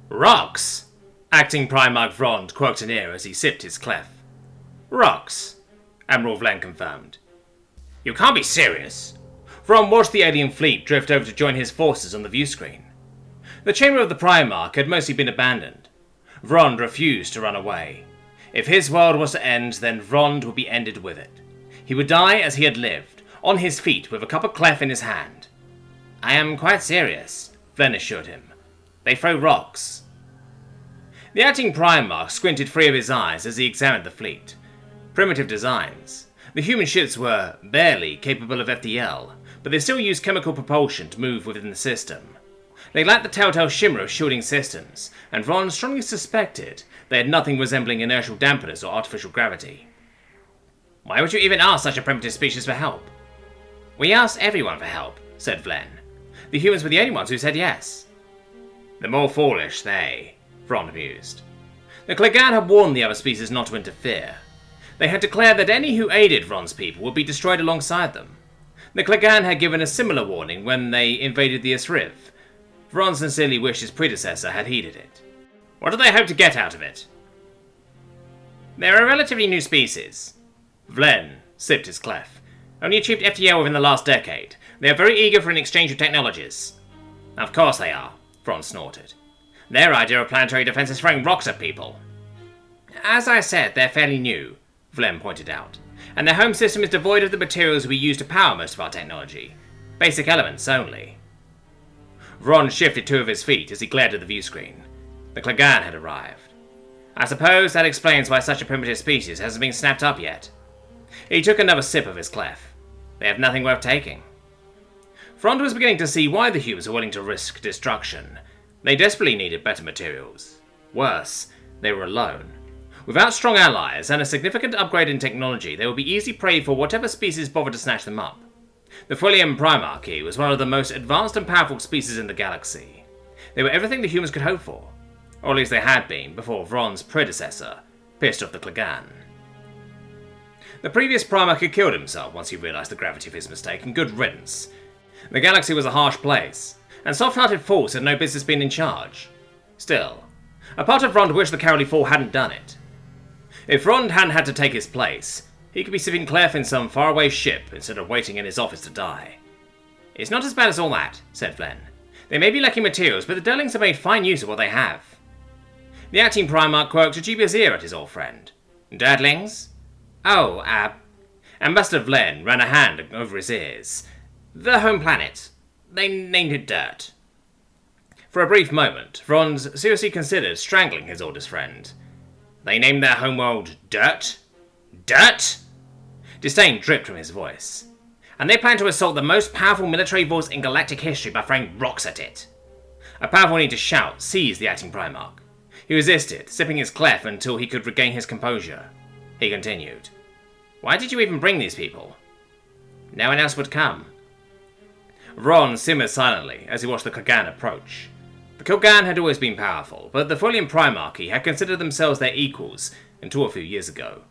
Rocks! Acting Primarch Vrond quirked an ear as he sipped his clef. Rocks, Admiral Vlen confirmed. You can't be serious. Vrond watched the alien fleet drift over to join his forces on the view screen. The chamber of the Primarch had mostly been abandoned. Vrond refused to run away. If his world was to end, then Vrond would be ended with it. He would die as he had lived, on his feet with a cup of clef in his hand. I am quite serious, Vlen assured him. They throw rocks. The acting Primarch squinted three of his eyes as he examined the fleet. Primitive designs. The human ships were barely capable of FTL, but they still used chemical propulsion to move within the system. They lacked the telltale shimmer of shielding systems, and Vrond strongly suspected they had nothing resembling inertial dampeners or artificial gravity. Why would you even ask such a primitive species for help? We asked everyone for help, said Vlen. The humans were the only ones who said yes. The more foolish they, Vrond mused. The Clegane had warned the other species not to interfere. They had declared that any who aided Vrond's people would be destroyed alongside them. The Clegane had given a similar warning when they invaded the Asriv. Vrond sincerely wished his predecessor had heeded it. What do they hope to get out of it? They're a relatively new species. Vlen sipped his clef. Only achieved FTL within the last decade. They are very eager for an exchange of technologies. Of course they are, Vrond snorted. Their idea of planetary defense is throwing rocks at people. As I said, they're fairly new, Vlen pointed out, and their home system is devoid of the materials we use to power most of our technology. Basic elements only. Vrond shifted two of his feet as he glared at the view screen. The Clegane had arrived. I suppose that explains why such a primitive species hasn't been snapped up yet. He took another sip of his clef. They have nothing worth taking. Vrond was beginning to see why the humans were willing to risk destruction. They desperately needed better materials. Worse, they were alone. Without strong allies and a significant upgrade in technology, they would be easy prey for whatever species bothered to snatch them up. The Fullian Primarchy was one of the most advanced and powerful species in the galaxy. They were everything the humans could hope for. Or at least they had been, before Vrond's predecessor pissed off the Clegane. The previous Primarch had killed himself once he realised the gravity of his mistake, and good riddance. The galaxy was a harsh place, and soft-hearted fools had no business being in charge. Still, a part of Vrond wished the cowardly fool hadn't done it. If Vrond hadn't had to take his place, he could be sipping clef in some faraway ship instead of waiting in his office to die. It's not as bad as all that, said Vlen. They may be lacking materials, but the Dirtlings have made fine use of what they have. The acting Primarch quirked a dubious ear at his old friend. Dirtlings? Oh, Ambassador Vlen ran a hand over his ears. The home planet. They named it Dirt. For a brief moment, Vrond seriously considered strangling his oldest friend. They named their homeworld Dirt? Dirt? Disdain dripped from his voice. And they plan to assault the most powerful military force in galactic history by throwing rocks at it. A powerful need to shout seized the acting Primarch. He resisted, sipping his clef until he could regain his composure. He continued. Why did you even bring these people? No one else would come. Vrond simmered silently as he watched the Clegane approach. The Clegane had always been powerful, but the Fullian Primarchy had considered themselves their equals until a few years ago.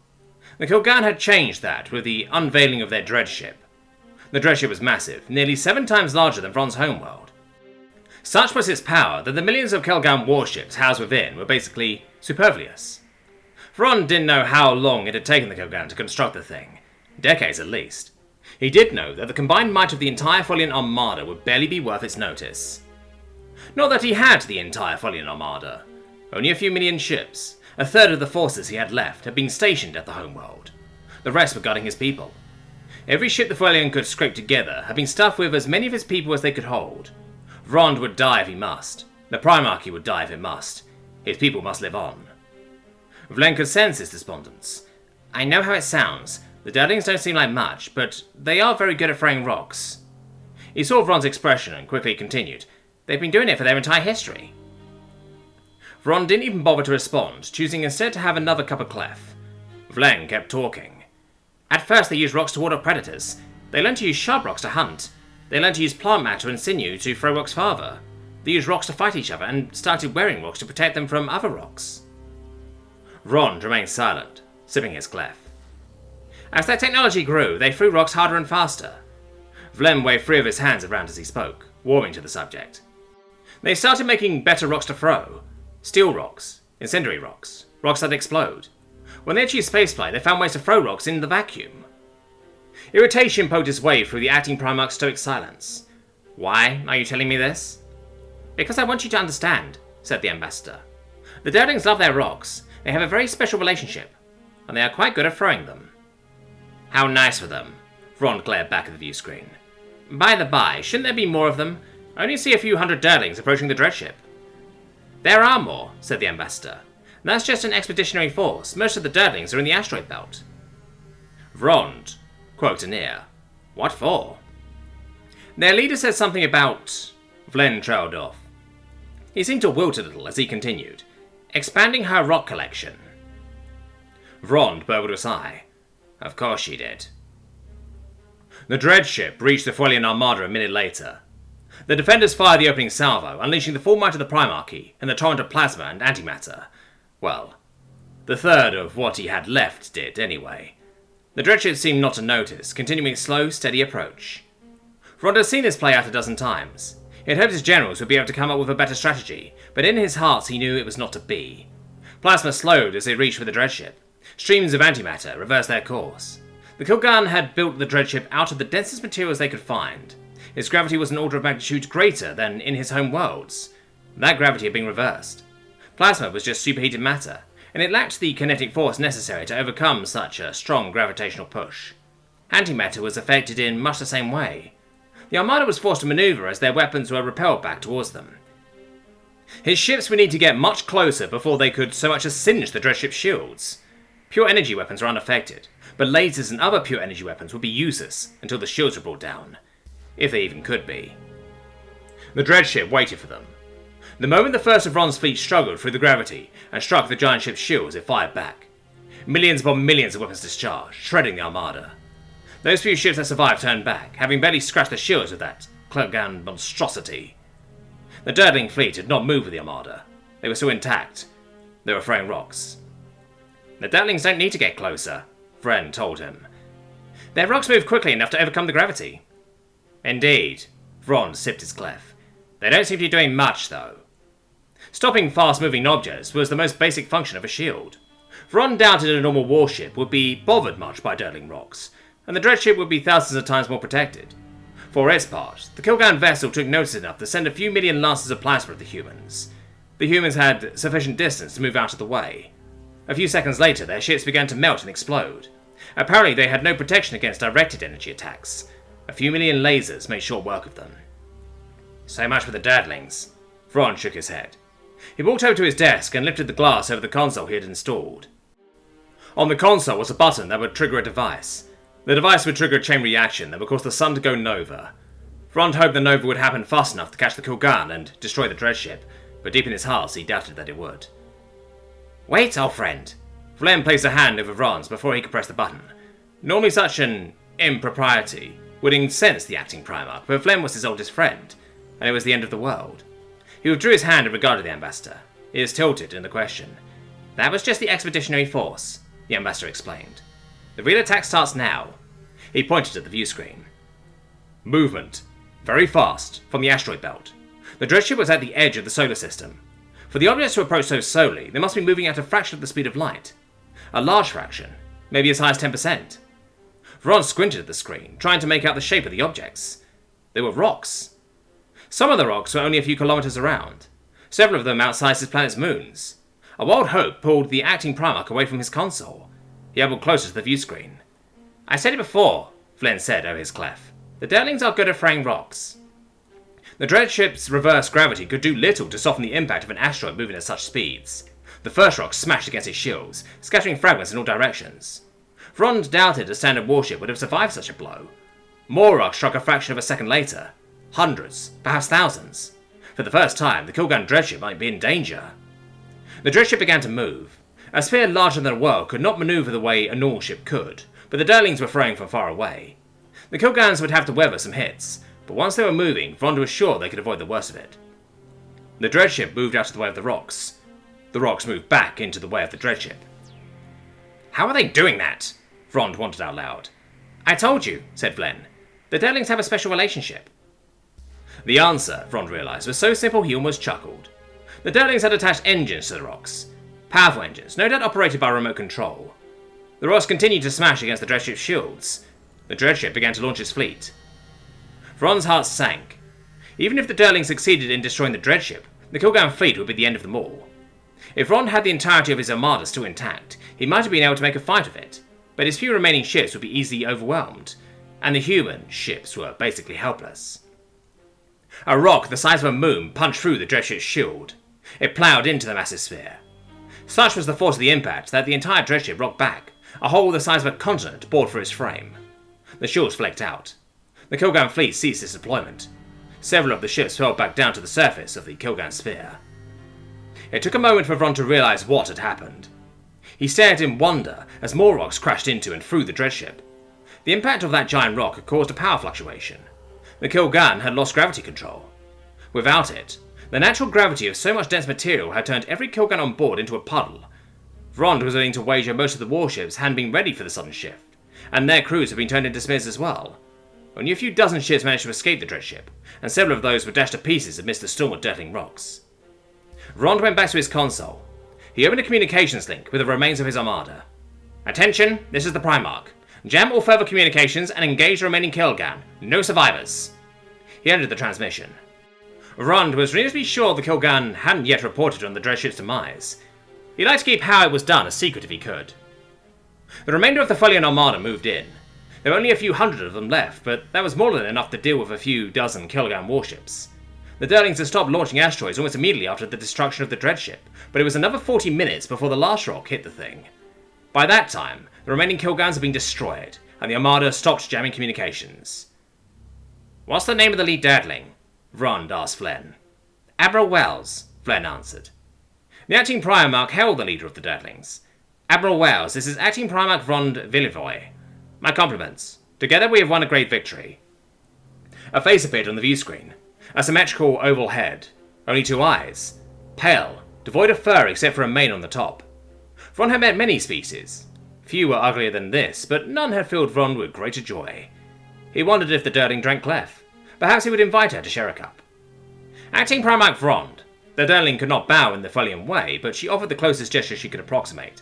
The Clegane had changed that with the unveiling of their dreadship. The dreadship was massive, nearly 7 times larger than Vrond's homeworld. Such was its power that the millions of Clegane warships housed within were basically superfluous. Vrond didn't know how long it had taken the Clegane to construct the thing. Decades at least. He did know that the combined might of the entire Fullian Armada would barely be worth its notice. Not that he had the entire Fullian Armada. Only a few million ships, a third of the forces he had left, had been stationed at the homeworld. The rest were guarding his people. Every ship the Fullian could scrape together had been stuffed with as many of his people as they could hold. Vrond would die if he must. The Primarchy would die if it must. His people must live on. Vlen could sense his despondence. I know how it sounds. The Dirtlings don't seem like much, but they are very good at throwing rocks. He saw Vrond's expression and quickly continued. They've been doing it for their entire history. Vrond didn't even bother to respond, choosing instead to have another cup of clef. Vlen kept talking. At first they used rocks to ward off predators. They learned to use sharp rocks to hunt. They learned to use plant matter and sinew to throw rocks farther. They used rocks to fight each other and started wearing rocks to protect them from other rocks. Vrond remained silent, sipping his clef. As their technology grew, they threw rocks harder and faster. Vlen waved 3 of his hands around as he spoke, warming to the subject. They started making better rocks to throw. Steel rocks, incendiary rocks, rocks that explode. When they achieved spaceflight, they found ways to throw rocks into the vacuum. Irritation poked its way through the acting Primarch's stoic silence. Why are you telling me this? Because I want you to understand, said the ambassador. The Dirtlings love their rocks. They have a very special relationship, and they are quite good at throwing them. How nice for them, Vrond glared back at the view screen. By the by, shouldn't there be more of them? I only see a few hundred Dirtlings approaching the dreadship. There are more, said the ambassador. That's just an expeditionary force. Most of the Dirtlings are in the asteroid belt. Vrond quote an ear. What for? Their leader said something about... Vlen trailed off. He seemed to wilt a little as he continued. Expanding her rock collection. Vrond burbled a sigh. Of course she did. The dreadship reached the Fuelian Armada a minute later. The defenders fired the opening salvo, unleashing the full might of the Primarchy and the torrent of plasma and antimatter. Well, the third of what he had left did, anyway. The dreadship seemed not to notice, continuing its slow, steady approach. Vrond had seen this play out a dozen times. He had hoped his generals would be able to come up with a better strategy, but in his heart he knew it was not to be. Plasma slowed as they reached for the dreadship. Streams of antimatter reversed their course. The Kilgan had built the dreadship out of the densest materials they could find. Its gravity was an order of magnitude greater than in his home worlds. That gravity had been reversed. Plasma was just superheated matter, and it lacked the kinetic force necessary to overcome such a strong gravitational push. Antimatter was affected in much the same way. The Armada was forced to maneuver as their weapons were repelled back towards them. His ships would need to get much closer before they could so much as singe the dreadship's shields. Pure energy weapons were unaffected, but lasers and other pure energy weapons would be useless until the shields were brought down. If they even could be. The dreadship waited for them. The moment the first of Vrond's fleet struggled through the gravity and struck the giant ship's shields, it fired back. Millions upon millions of weapons discharged, shredding the Armada. Those few ships that survived turned back, having barely scratched the shields of that Kilgan monstrosity. The Dirtling fleet had not moved with the Armada. They were still intact. They were throwing rocks. The Dirtlings don't need to get closer, Vren told him. Their rocks move quickly enough to overcome the gravity. Indeed, Vrond sipped his clef. They don't seem to be doing much, though. Stopping fast-moving objects was the most basic function of a shield. Vrond doubted a normal warship would be bothered much by Dirtling rocks, and the dreadship would be thousands of times more protected. For its part, the Kilgan vessel took notice enough to send a few million lances of plasma at the humans. The humans had sufficient distance to move out of the way. A few seconds later, their ships began to melt and explode. Apparently, they had no protection against directed energy attacks. A few million lasers made short work of them. So much for the Dirtlings. Vrond shook his head. He walked over to his desk and lifted the glass over the console he had installed. On the console was a button that would trigger a device. The device would trigger a chain reaction that would cause the sun to go nova. Vrond hoped the nova would happen fast enough to catch the Kilgan and destroy the dreadship, but deep in his heart he doubted that it would. Wait, old friend. Vlen placed a hand over Vrond's before he could press the button. Normally such an impropriety would incense the acting Primarch, but Vlen was his oldest friend, and it was the end of the world. He withdrew his hand in regard to the ambassador. He was tilted in the question. That was just the expeditionary force, the ambassador explained. The real attack starts now. He pointed at the view screen. Movement. Very fast, from the asteroid belt. The dreadship was at the edge of the solar system. For the objects to approach so slowly, they must be moving at a fraction of the speed of light. A large fraction, maybe as high as 10%. Vrond squinted at the screen, trying to make out the shape of the objects. They were rocks. Some of the rocks were only a few kilometers around. Several of them outsized his planet's moons. A wild hope pulled the acting Primarch away from his console. He ambled closer to the view screen. I said it before, Vlen said over his clef. The Dirtlings are good at throwing rocks. The dreadship's reverse gravity could do little to soften the impact of an asteroid moving at such speeds. The first rock smashed against its shields, scattering fragments in all directions. Vrond doubted a standard warship would have survived such a blow. More rocks struck a fraction of a second later. Hundreds, perhaps thousands. For the first time, the Kilgan dreadship might be in danger. The dreadship began to move. A sphere larger than a world could not maneuver the way a normal ship could, but the Dirtlings were throwing from far away. The Kilgans would have to weather some hits, but once they were moving, Vrond was sure they could avoid the worst of it. The dreadship moved out of the way of the rocks. The rocks moved back into the way of the dreadship. How are they doing that? Vrond wondered out loud. I told you, said Vlen. The Dirtlings have a special relationship. The answer, Vrond realized, was so simple he almost chuckled. The Dirtlings had attached engines to the rocks. Powerful engines, no doubt operated by remote control. The rocks continued to smash against the dreadship's shields. The dreadship began to launch its fleet. Vrond's heart sank. Even if the Dirtlings succeeded in destroying the dreadship, the Kilgan fleet would be the end of them all. If Vrond had the entirety of his armada still intact, he might have been able to make a fight of it, but his few remaining ships would be easily overwhelmed, and the human ships were basically helpless. A rock the size of a moon punched through the dreadship's shield. It ploughed into the massive sphere. Such was the force of the impact that the entire dreadship rocked back, a hole the size of a continent bored through its frame. The shields flaked out. The Kilgan fleet ceased its deployment. Several of the ships fell back down to the surface of the Kilgan sphere. It took a moment for Vrond to realise what had happened. He stared in wonder as more rocks crashed into and through the dreadship. The impact of that giant rock had caused a power fluctuation. The Kilgan had lost gravity control. Without it, the natural gravity of so much dense material had turned every Kilgan on board into a puddle. Vrond was willing to wager most of the warships hadn't been ready for the sudden shift, and their crews had been turned into smears as well. Only a few dozen ships managed to escape the dreadship, and several of those were dashed to pieces amidst the storm of dirtling rocks. Vrond went back to his console. He opened a communications link with the remains of his armada. "Attention, this is the Primarch. Jam all further communications and engage the remaining Kilgan. No survivors." He ended the transmission. Vrond was reasonably sure the Kilgan hadn't yet reported on the dreadship's demise. He'd like to keep how it was done a secret if he could. The remainder of the Folian armada moved in. There were only a few hundred of them left, but that was more than enough to deal with a few dozen Kilgan warships. The Dirtlings had stopped launching asteroids almost immediately after the destruction of the dreadship, but it was another 40 minutes before the last rock hit the thing. By that time, the remaining Kilgans had been destroyed, and the armada stopped jamming communications. "What's the name of the lead Dirtling?" Vrond asked Flen. "Admiral Wells," Flen answered. The acting Primarch hailed the leader of the Dirtlings. "Admiral Wells, this is acting Primarch Vrond Villevoy. My compliments. Together we have won a great victory." A face appeared on the view screen. A symmetrical oval head. Only 2 eyes. Pale, devoid of fur except for a mane on the top. Vrond had met many species. Few were uglier than this, but none had filled Vrond with greater joy. He wondered if the Dirtling drank clef. Perhaps he would invite her to share a cup. Acting Primarch Vrond. The Dirtling could not bow in the Folian way, but she offered the closest gesture she could approximate.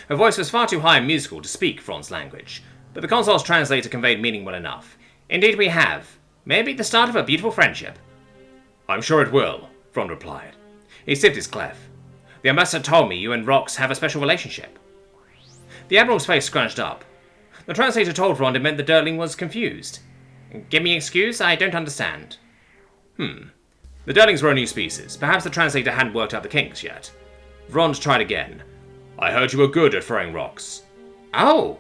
Her voice was far too high and musical to speak Vrond's language, but the console's translator conveyed meaning well enough. "Indeed we have. May it be the start of a beautiful friendship." "I'm sure it will," Vrond replied. He sipped his clef. "The ambassador told me you and Rox have a special relationship." The Admiral's face scrunched up. The translator told Vrond it meant the Dirtling was confused. "Give me an excuse? I don't understand." The Dirtlings were a new species. Perhaps the translator hadn't worked out the kinks yet. Vrond tried again. "I heard you were good at throwing rocks." "Oh!"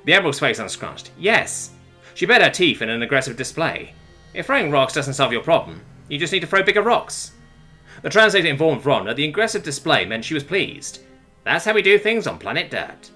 The Admiral's face unscrunched. "Yes." She bared her teeth in an aggressive display. "If throwing rocks doesn't solve your problem, you just need to throw bigger rocks." The translator informed Vrond that the aggressive display meant she was pleased. "That's how we do things on planet Dirt."